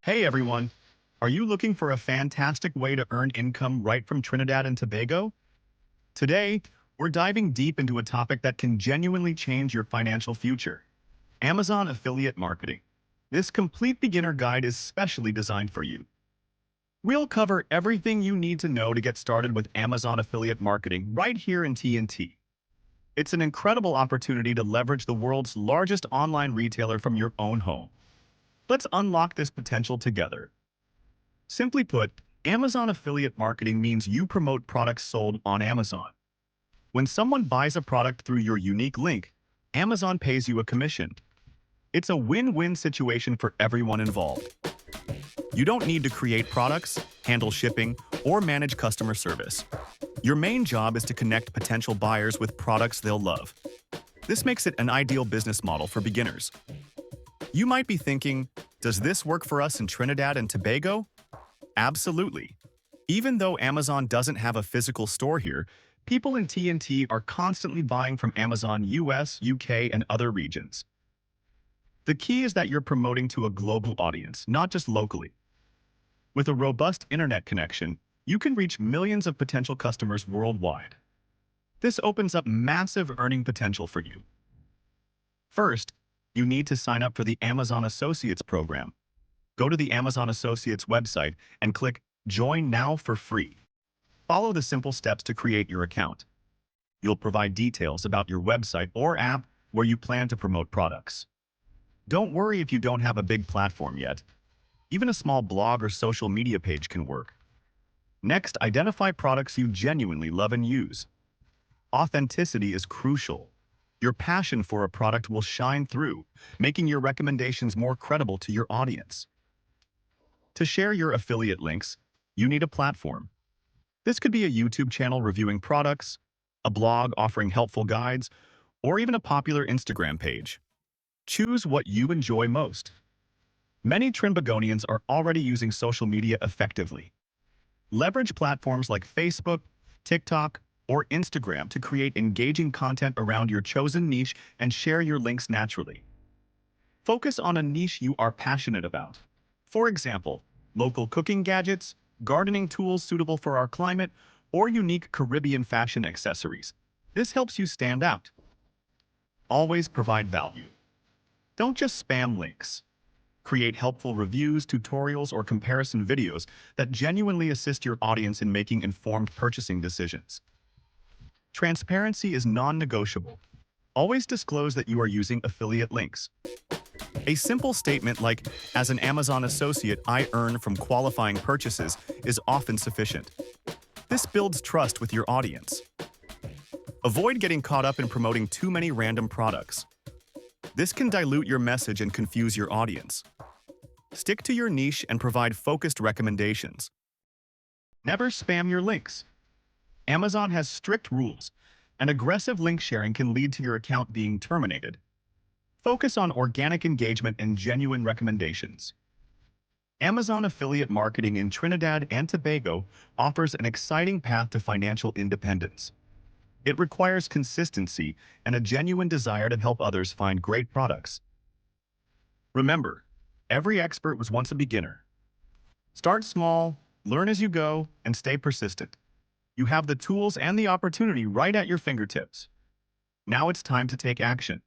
Hey everyone, are you looking for a fantastic way to earn income right from Trinidad and Tobago? Today, we're diving deep into a topic that can genuinely change your financial future: Amazon affiliate marketing. This complete beginner guide is specially designed for you. We'll cover everything you need to know to get started with Amazon affiliate marketing right here in TNT. It's an incredible opportunity to leverage the world's largest online retailer from your own home. Let's unlock this potential together. Simply put, Amazon affiliate marketing means you promote products sold on Amazon. When someone buys a product through your unique link, Amazon pays you a commission. It's a win-win situation for everyone involved. You don't need to create products, handle shipping, or manage customer service. Your main job is to connect potential buyers with products they'll love. This makes it an ideal business model for beginners. You might be thinking, does this work for us in Trinidad and Tobago? Absolutely. Even though Amazon doesn't have a physical store here, people in TNT are constantly buying from Amazon US, UK, and other regions. The key is that you're promoting to a global audience, not just locally. With a robust internet connection, you can reach millions of potential customers worldwide. This opens up massive earning potential for you. First, you need to sign up for the Amazon Associates program. Go to the Amazon Associates website and click Join Now for free. Follow the simple steps to create your account. You'll provide details about your website or app where you plan to promote products. Don't worry if you don't have a big platform yet. Even a small blog or social media page can work. Next, identify products you genuinely love and use. Authenticity is crucial. Your passion for a product will shine through, making your recommendations more credible to your audience. To share your affiliate links, you need a platform. This could be a YouTube channel reviewing products, a blog offering helpful guides, or even a popular Instagram page. Choose what you enjoy most. Many Trinbagonians are already using social media effectively. Leverage platforms like Facebook, TikTok, or Instagram to create engaging content around your chosen niche and share your links naturally. Focus on a niche you are passionate about. For example, local cooking gadgets, gardening tools suitable for our climate, or unique Caribbean fashion accessories. This helps you stand out. Always provide value. Don't just spam links. Create helpful reviews, tutorials, or comparison videos that genuinely assist your audience in making informed purchasing decisions. Transparency is non-negotiable. Always disclose that you are using affiliate links. A simple statement like, "As an Amazon associate, I earn from qualifying purchases," is often sufficient. This builds trust with your audience. Avoid getting caught up in promoting too many random products. This can dilute your message and confuse your audience. Stick to your niche and provide focused recommendations. Never spam your links. Amazon has strict rules, and aggressive link sharing can lead to your account being terminated. Focus on organic engagement and genuine recommendations. Amazon affiliate marketing in Trinidad and Tobago offers an exciting path to financial independence. It requires consistency and a genuine desire to help others find great products. Remember, every expert was once a beginner. Start small, learn as you go, and stay persistent. You have the tools and the opportunity right at your fingertips. Now it's time to take action.